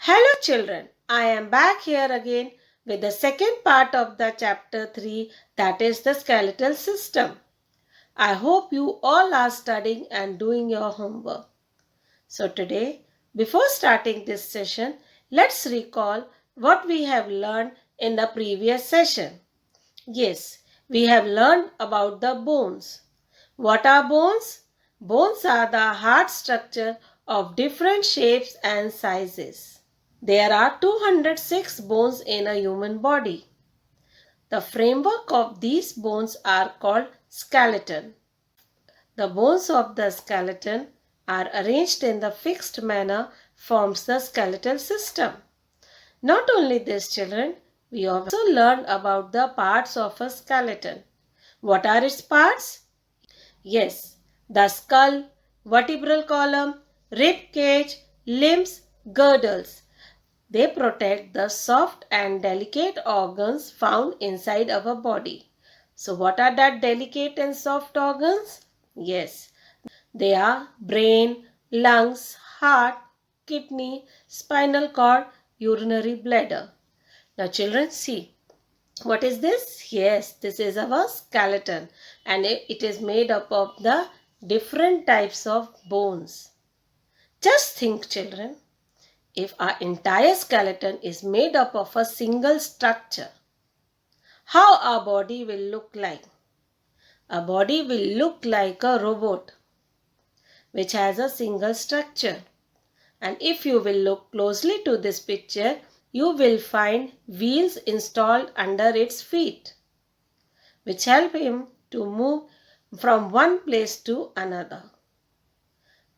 Hello children, I am back here again with the second part of the chapter 3, that is the skeletal system. I hope you all are studying and doing your homework. So today, before starting this session, let's recall what we have learned in the previous session. Yes, we have learned about the bones. What are bones? Bones are the hard structure of different shapes and sizes. There are 206 bones in a human body. The framework of these bones are called skeleton. The bones of the skeleton are arranged in the fixed manner forms the skeletal system. Not only this, children, we also learned about the parts of a skeleton. What are its parts? Yes, the skull, vertebral column, rib cage, limbs, girdles. They protect the soft and delicate organs found inside our body. So what are that delicate and soft organs? Yes, they are brain, lungs, heart, kidney, spinal cord, urinary bladder. Now children, see, what is this? Yes, this is our skeleton and it is made up of the different types of bones. Just think children, if our entire skeleton is made up of a single structure, how our body will look like? Our body will look like a robot which has a single structure. And if you will look closely to this picture, you will find wheels installed under its feet which help him to move from one place to another.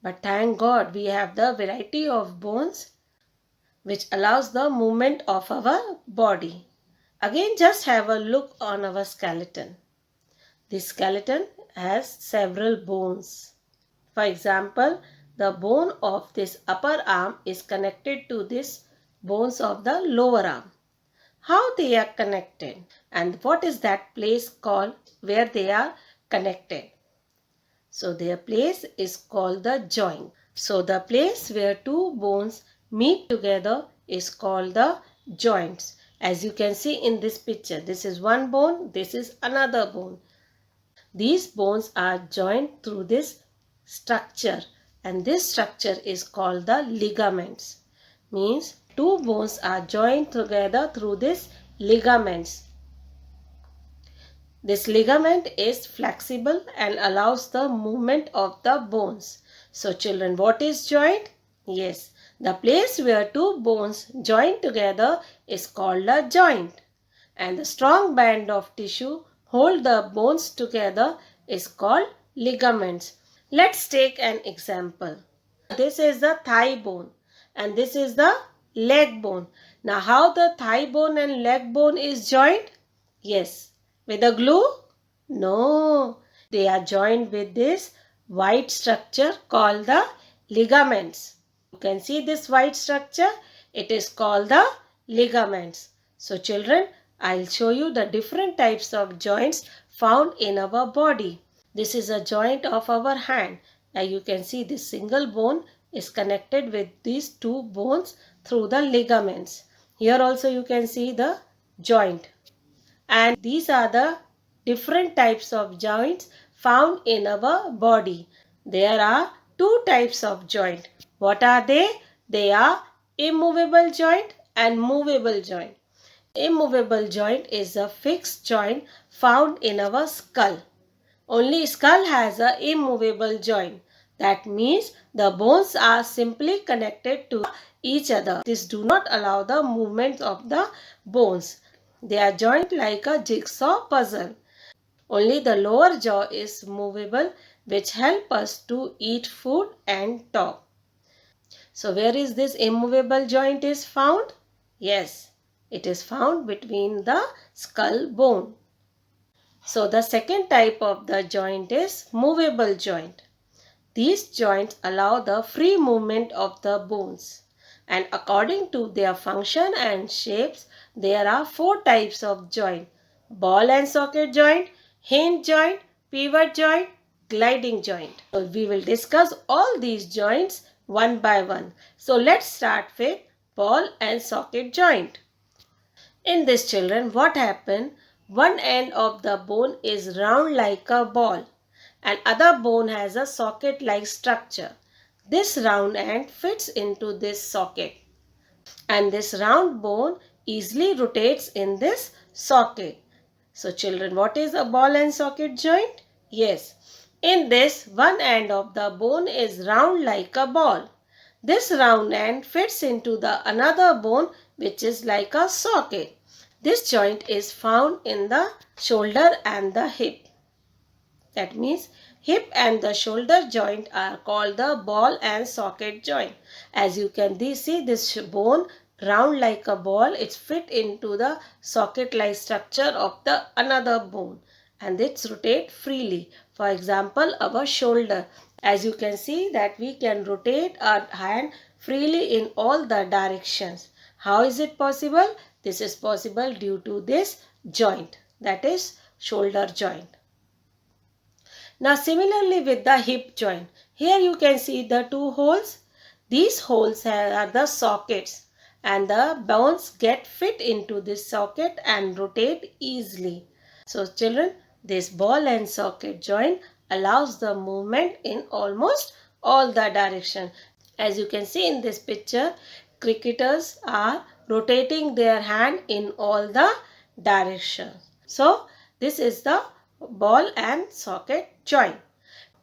But thank God we have the variety of bones which allows the movement of our body. Again, just have a look on our skeleton. The skeleton has several bones. For example, the bone of this upper arm is connected to this bones of the lower arm. How they are connected and what is that place called where they are connected? So their place is called the joint. So the place where two bones meet together is called the joints. As you can see in this picture, this is one bone, this is another bone. These bones are joined through this structure and this structure is called the ligaments. Means two bones are joined together through this ligaments. This ligament is flexible and allows the movement of the bones. So children, what is joint? Yes, the place where two bones join together is called a joint. And the strong band of tissue hold the bones together is called ligaments. Let's take an example. This is the thigh bone and this is the leg bone. Now how the thigh bone and leg bone is joined? Yes. With a glue? No. They are joined with this white structure called the ligaments. You can see this white structure. It is called the ligaments. So children, I'll show you the different types of joints found in our body. This is a joint of our hand. Now you can see this single bone is connected with these two bones through the ligaments. Here also you can see the joint. And these are the different types of joints found in our body. There are two types of joint. What are they? They are immovable joint and movable joint. Immovable joint is a fixed joint found in our skull. Only skull has a immovable joint. That means the bones are simply connected to each other. This do not allow the movement of the bones. They are joined like a jigsaw puzzle. Only the lower jaw is movable, which help us to eat food and talk. So where is this immovable joint is found? Yes, it is found between the skull bone. So the second type of the joint is movable joint. These joints allow the free movement of the bones. And according to their function and shapes, there are four types of joint. Ball and socket joint, hinge joint, pivot joint, gliding joint. So we will discuss all these joints one by one. So let's start with ball and socket joint. In this, children, what happened? One end of the bone is round like a ball and other bone has a socket like structure. This round end fits into this socket and this round bone easily rotates in this socket. So children, what is a ball and socket joint? Yes, in this one end of the bone is round like a ball. This round end fits into the another bone which is like a socket. This joint is found in the shoulder and the hip. That means hip and the shoulder joint are called the ball and socket joint. As you can see this bone round like a ball, it's fit into the socket like structure of the another bone and it's rotate freely. For example, our shoulder. As you can see that we can rotate our hand freely in all the directions. How is it possible? This is possible due to this joint, that is shoulder joint. Now similarly with the hip joint, here you can see the two holes. These holes are the sockets and the bones get fit into this socket and rotate easily. So children, this ball and socket joint allows the movement in almost all the direction. As you can see in this picture, cricketers are rotating their hand in all the directions. So this is the ball and socket joint.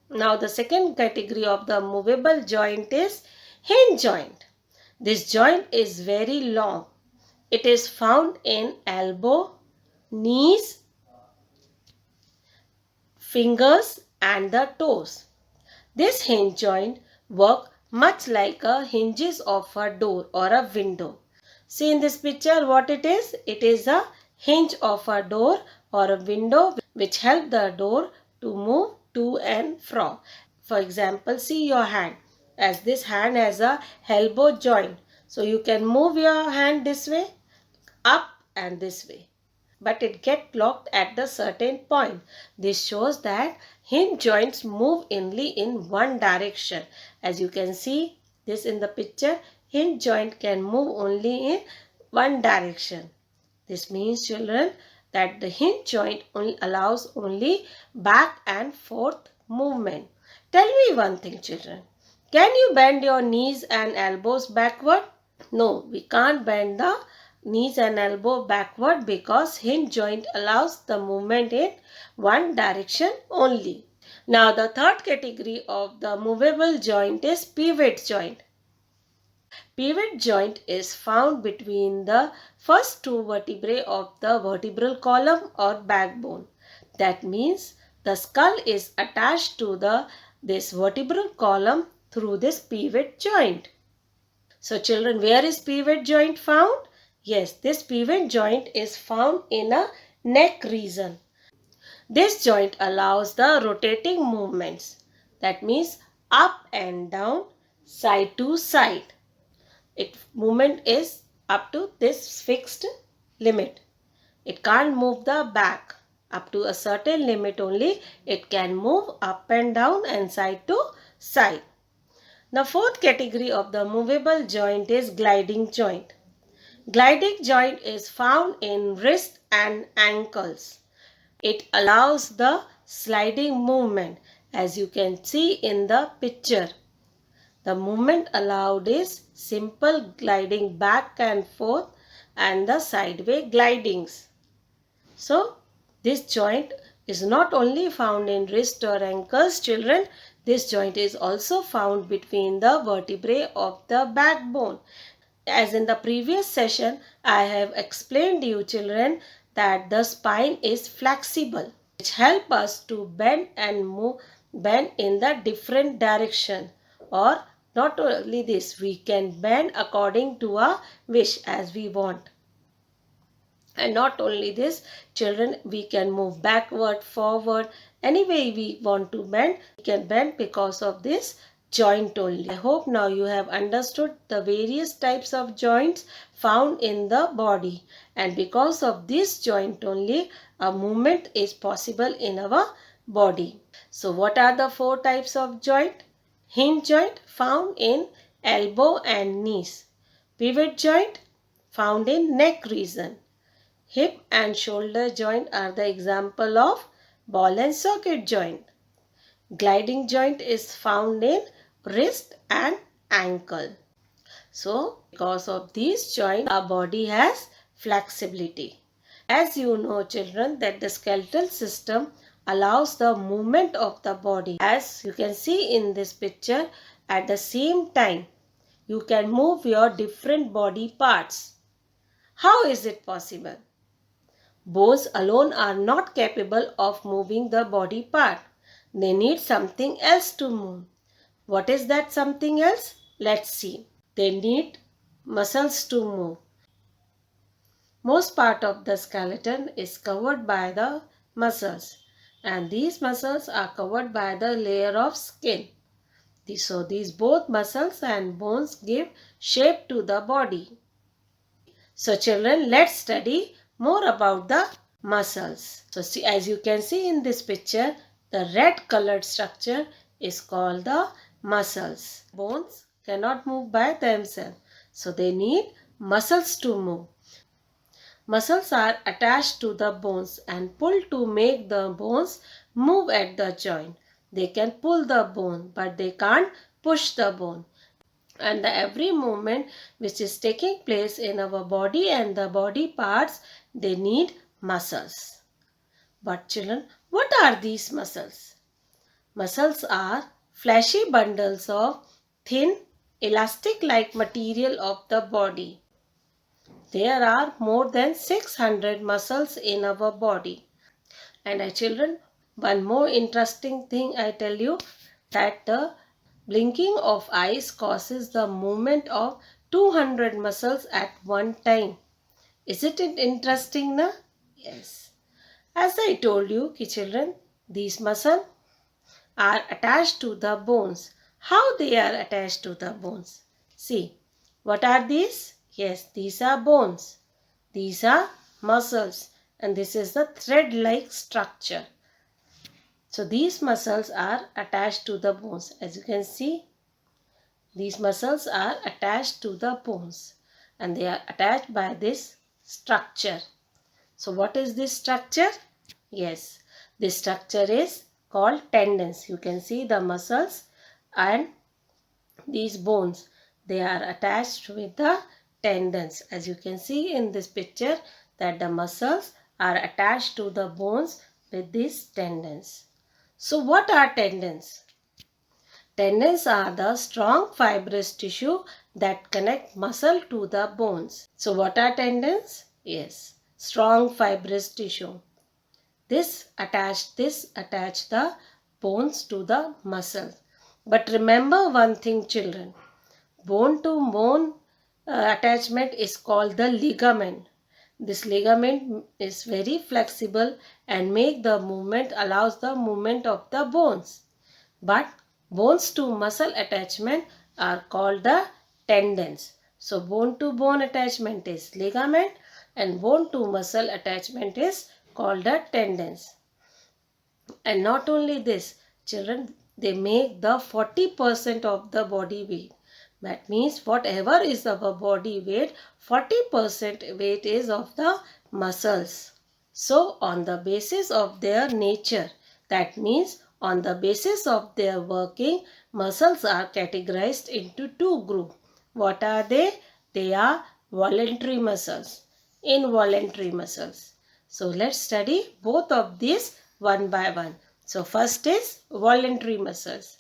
Now the second category of the movable joint is hinge joint. This joint is very long. It is found in elbow, knees, fingers and the toes. This hinge joint works much like a hinges of a door or a window. See in this picture what it is? It is a hinge of a door or a window which help the door to move to and fro. For example, see your hand. As this hand has a elbow joint. So you can move your hand this way, up and this way. But it gets locked at the certain point. This shows that hinge joints move only in one direction. As you can see this in the picture, hinge joint can move only in one direction. This means children that the hinge joint allows only back and forth movement. Tell me one thing children. Can you bend your knees and elbows backward? No, we can't bend the knees and elbow backward because hinge joint allows the movement in one direction only. Now the third category of the movable joint is pivot joint. Pivot joint is found between the first two vertebrae of the vertebral column or backbone. That means the skull is attached to this vertebral column through this pivot joint. So children, where is pivot joint found? Yes, this pivot joint is found in a neck region. This joint allows the rotating movements. That means up and down, side to side. Its movement is up to this fixed limit. It can't move the back. Up to a certain limit only it can move up and down and side to side. The fourth category of the movable joint is gliding joint. Gliding joint is found in wrist and ankles. It allows the sliding movement as you can see in the picture. The movement allowed is simple gliding back and forth and the sideway glidings. So this joint is not only found in wrist or ankles children. This joint is also found between the vertebrae of the backbone. As in the previous session, I have explained to you children that the spine is flexible, which help us to bend and bend in the different direction. Or not only this, we can bend according to our wish as we want. And not only this, children, we can move backward, forward, any way we want to bend, we can bend because of this joint only. I hope now you have understood the various types of joints found in the body. And because of this joint only, a movement is possible in our body. So what are the four types of joint? Hinge joint found in elbow and knees. Pivot joint found in neck region. Hip and shoulder joint are the example of ball and socket joint. Gliding joint is found in wrist and ankle. So, because of these joints, our body has flexibility. As you know, children, that the skeletal system allows the movement of the body. As you can see in this picture, at the same time, you can move your different body parts. How is it possible? Bones alone are not capable of moving the body part. They need something else to move. What is that something else? Let's see. They need muscles to move. Most part of the skeleton is covered by the muscles, and these muscles are covered by the layer of skin. So these both muscles and bones give shape to the body. So children, let's study more about the muscles. So see, as you can see in this picture, the red colored structure is called the muscles. Bones cannot move by themselves, so they need muscles to move. Muscles are attached to the bones and pulled to make the bones move at the joint. They can pull the bone, but they can't push the bone. And every movement which is taking place in our body and the body parts, they need muscles. But children, what are these muscles? Muscles are fleshy bundles of thin, elastic-like material of the body. There are more than 600 muscles in our body. And children, one more interesting thing I tell you, that the blinking of eyes causes the movement of 200 muscles at one time. Isn't it interesting, na? Yes. As I told you, children, these muscles are attached to the bones. How they are attached to the bones? See, what are these? Yes, these are bones. These are muscles, and this is the thread-like structure. So these muscles are attached to the bones. As you can see, these muscles are attached to the bones and they are attached by this structure. So what is this structure? Yes, this structure is called tendons. You can see the muscles and these bones. They are attached with the tendons. As you can see in this picture, that the muscles are attached to the bones with these tendons. So what are tendons? Tendons are the strong fibrous tissue that connect muscle to the bones. So what are tendons? Yes, strong fibrous tissue. This attach the bones to the muscles. But remember one thing, children. Bone to bone attachment is called the ligament. This ligament is very flexible and allows the movement of the bones. But bones to muscle attachment are called the tendons. So bone to bone attachment is ligament and bone to muscle attachment is called the tendons. And not only this, children, they make the 40% of the body weight. That means whatever is our body weight, 40% weight is of the muscles. So on the basis of their nature, that means on the basis of their working, muscles are categorized into two groups. What are they? They are voluntary muscles, involuntary muscles. So let's study both of these one by one. So first is voluntary muscles.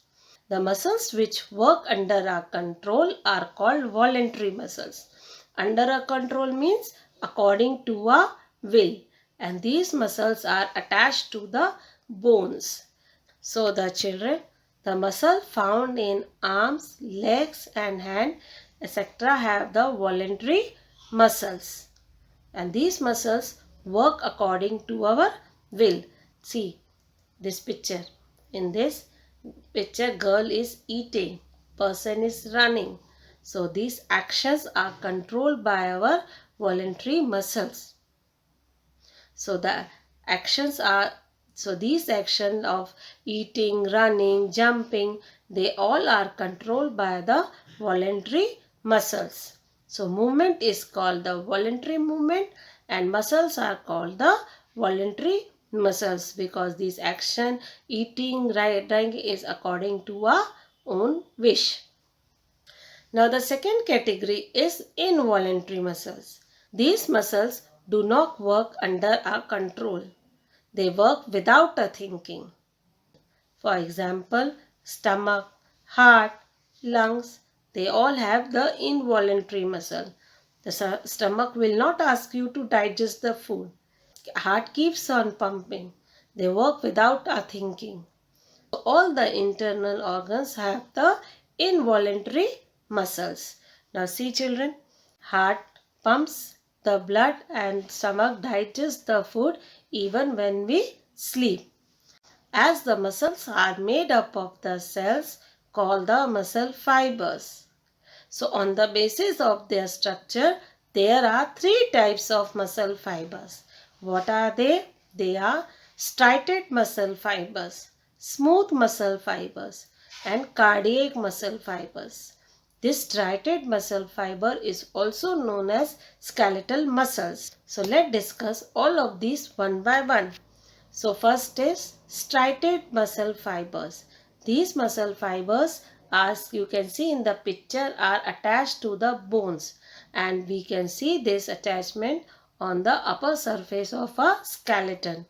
The muscles which work under our control are called voluntary muscles. Under our control means according to our will. And these muscles are attached to the bones. So the children, the muscle found in arms, legs and hand, etc. have the voluntary muscles. And these muscles work according to our will. See this picture. In this picture, girl is eating, person is running. So these actions are controlled by our voluntary muscles. So these actions of eating, running, jumping, they all are controlled by the voluntary muscles. So movement is called the voluntary movement and muscles are called the voluntary muscles because this action, eating, drinking is according to our own wish. Now the second category is involuntary muscles. These muscles do not work under our control. They work without a thinking. For example, stomach, heart, lungs, they all have the involuntary muscle. The stomach will not ask you to digest the food. Heart keeps on pumping. They work without our thinking. All the internal organs have the involuntary muscles. Now see children, heart pumps the blood and stomach digests the food even when we sleep. As the muscles are made up of the cells called the muscle fibers. So on the basis of their structure, there are three types of muscle fibers. What are they? They are striated muscle fibers, smooth muscle fibers, and cardiac muscle fibers. This striated muscle fiber is also known as skeletal muscles. So let's discuss all of these one by one. So first is striated muscle fibers. These muscle fibers, as you can see in the picture, are attached to the bones and we can see this attachment on the upper surface of a skeleton.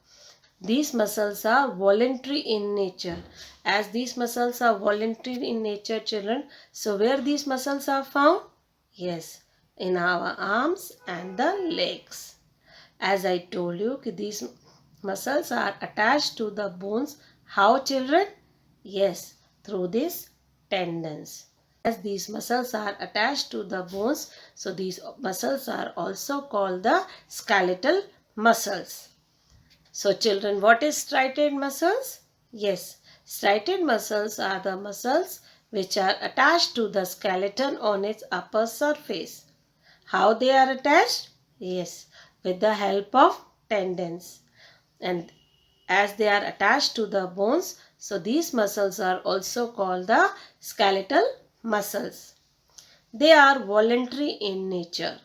These muscles are voluntary in nature. As these muscles are voluntary in nature, children, so where these muscles are found? Yes, in our arms and the legs. As I told you, these muscles are attached to the bones. How children? Yes, through these tendons. As these muscles are attached to the bones, so these muscles are also called the skeletal muscles. So children, what is striated muscles? Yes, striated muscles are the muscles which are attached to the skeleton on its upper surface. How they are attached? Yes, with the help of tendons. And as they are attached to the bones, so these muscles are also called the skeletal muscles. They are voluntary in nature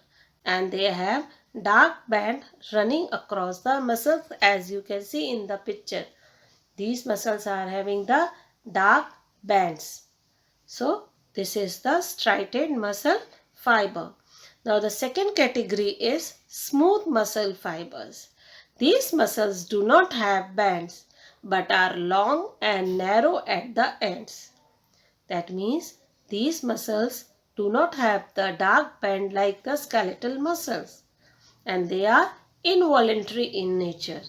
and they have dark band running across the muscles as you can see in the picture. These muscles are having the dark bands. So this is the striated muscle fiber. Now the second category is smooth muscle fibers. These muscles do not have bands but are long and narrow at the ends. That means these muscles do not have the dark band like the skeletal muscles and they are involuntary in nature.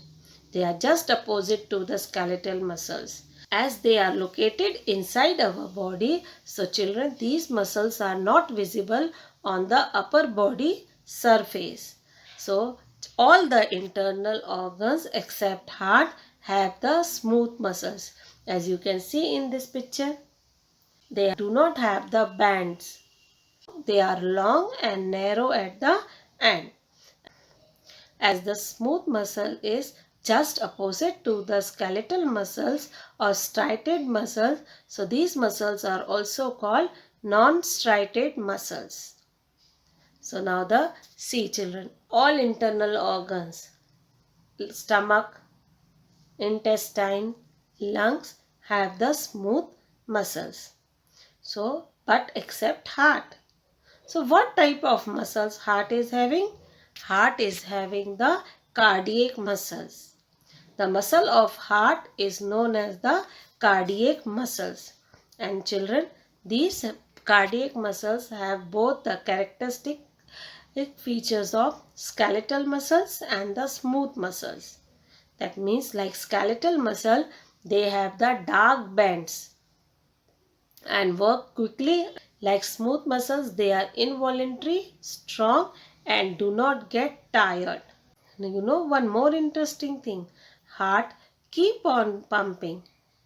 They are just opposite to the skeletal muscles. As they are located inside our body, so children, these muscles are not visible on the upper body surface. So all the internal organs except heart have the smooth muscles. As you can see in this picture, they do not have the bands. They are long and narrow at the end. As the smooth muscle is just opposite to the skeletal muscles or striated muscles, so these muscles are also called non-striated muscles. So now see children, all internal organs, stomach, intestine, lungs have the smooth muscles. So, but except heart. So what type of muscles heart is having? Heart is having the cardiac muscles. The muscle of heart is known as the cardiac muscles. And children, these cardiac muscles have both the characteristic features of skeletal muscles and the smooth muscles. That means like skeletal muscle, they have the dark bands and work quickly. Like smooth muscles, they are involuntary, strong and do not get tired. Now you know one more interesting thing. Heart keep on pumping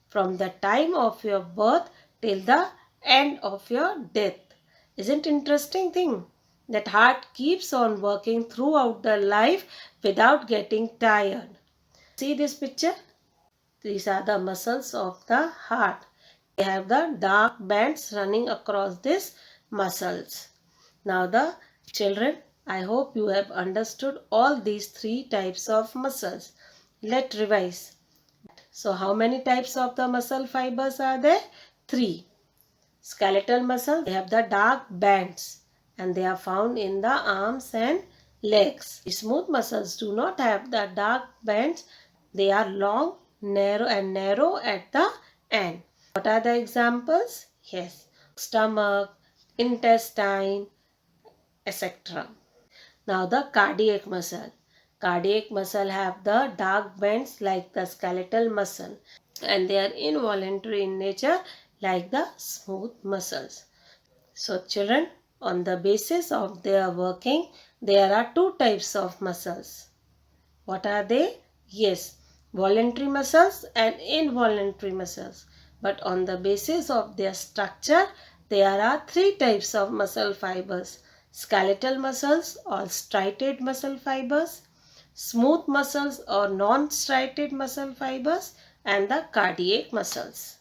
from the time of your birth till the end of your death. Isn't interesting thing? That heart keeps on working throughout the life without getting tired. See this picture? These are the muscles of the heart. They have the dark bands running across these muscles. Now the Children, I hope you have understood all these three types of muscles. Let's revise. So how many types of the muscle fibers are there? Three. Skeletal muscle, they have the dark bands and they are found in the arms and legs. Smooth muscles do not have the dark bands. They are long, narrow at the end. What are the examples? Yes, stomach, intestine, etc. Now the cardiac muscle. Cardiac muscle have the dark bands like the skeletal muscle and they are involuntary in nature like the smooth muscles. So children, on the basis of their working, there are two types of muscles. What are they? Yes, voluntary muscles and involuntary muscles. But on the basis of their structure, there are three types of muscle fibers. Skeletal muscles or striated muscle fibers, smooth muscles or non-striated muscle fibers, and the cardiac muscles.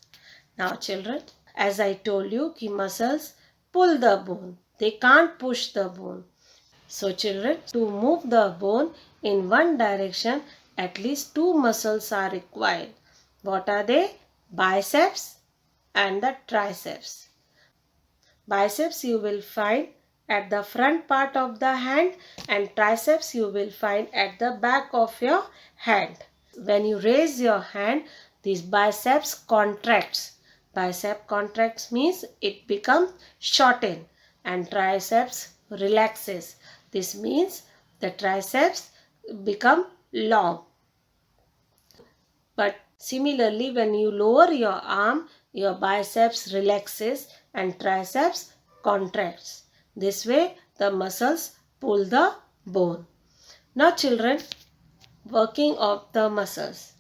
Now children, as I told you, key muscles pull the bone. They can't push the bone. So children, to move the bone in one direction, at least two muscles are required. What are they? Biceps and the triceps. Biceps you will find at the front part of the hand and triceps you will find at the back of your hand. When you raise your hand, these biceps contracts. Bicep contracts means it becomes shortened and triceps relaxes. This means the triceps become long. But similarly, when you lower your arm, your biceps relaxes and triceps contracts. This way, the muscles pull the bone. Now children, working of the muscles.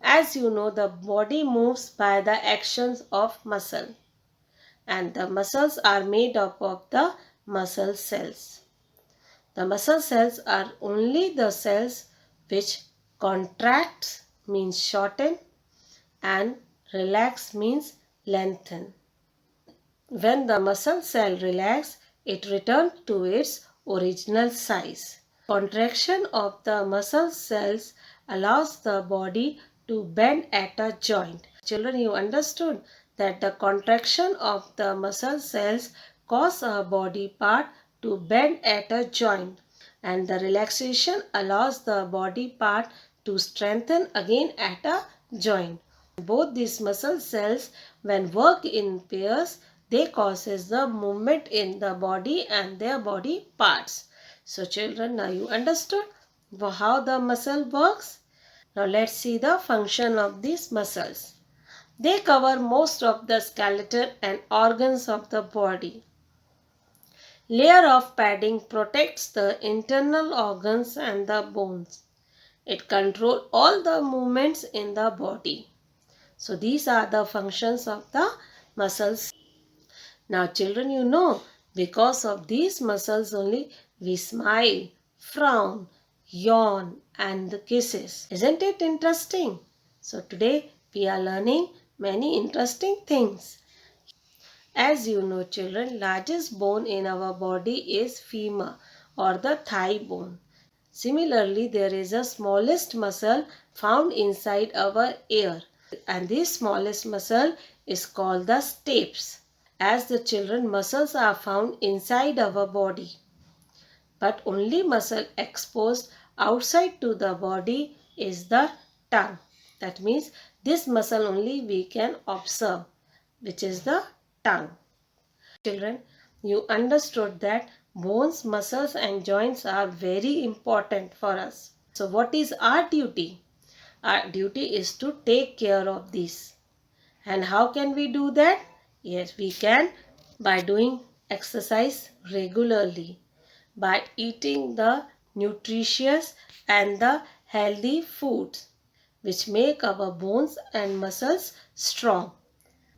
As you know, the body moves by the actions of muscle and the muscles are made up of the muscle cells. The muscle cells are only the cells which contract means shorten and relax means lengthen. When the muscle cell relax, it returns to its original size. Contraction of the muscle cells allows the body to bend at a joint. Children, you understood that the contraction of the muscle cells cause a body part to bend at a joint and the relaxation allows the body part to strengthen again at a joint. Both these muscle cells when work in pairs, they causes the movement in the body and their body parts. So children, now you understood how the muscle works. Now let's see the function of these muscles. They cover most of the skeleton and organs of the body. Layer of padding protects the internal organs and the bones. It controls all the movements in the body. So these are the functions of the muscles. Now children, you know, because of these muscles only we smile, frown, yawn and kisses. Isn't it interesting? So today we are learning many interesting things. As you know children, largest bone in our body is femur or the thigh bone. Similarly, there is a smallest muscle found inside our ear and this smallest muscle is called the stapes. As the children, muscles are found inside our body, but only muscle exposed outside to the body is the tongue. That means this muscle only we can observe, which is the tongue. Children, you understood that bones, muscles and joints are very important for us. So what is our duty? Our duty is to take care of these. And how can we do that? Yes, we can by doing exercise regularly, by eating the nutritious and the healthy foods which make our bones and muscles strong.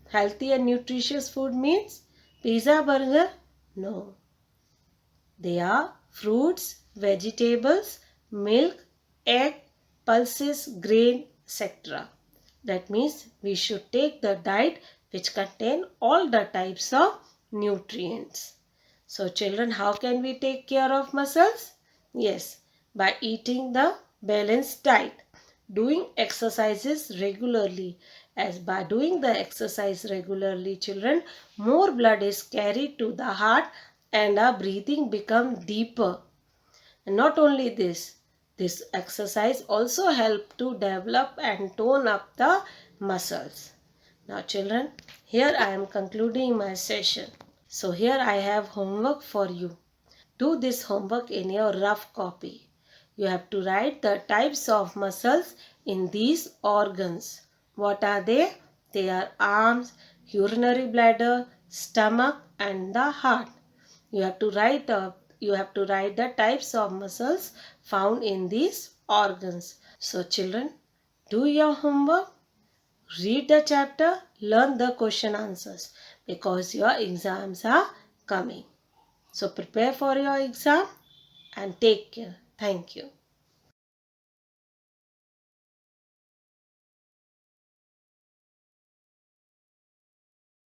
Healthy and nutritious food means pizza, burger? No. They are fruits, vegetables, milk, egg, pulses, grain, etc. That means we should take the diet which contain all the types of nutrients. So children, how can we take care of muscles? Yes, by eating the balanced diet, doing exercises regularly. As by doing the exercise regularly, children, more blood is carried to the heart and our breathing becomes deeper. And not only this exercise also help to develop and tone up the muscles. Now children, here I am concluding my session. So here I have homework for you. Do this homework in your rough copy. You have to write the types of muscles in these organs. What are they? They are arms, urinary bladder, stomach and the heart. You have to write the types of muscles found in these organs. So children, do your homework. Read the chapter, learn the question answers because your exams are coming. So prepare for your exam and take care. Thank you.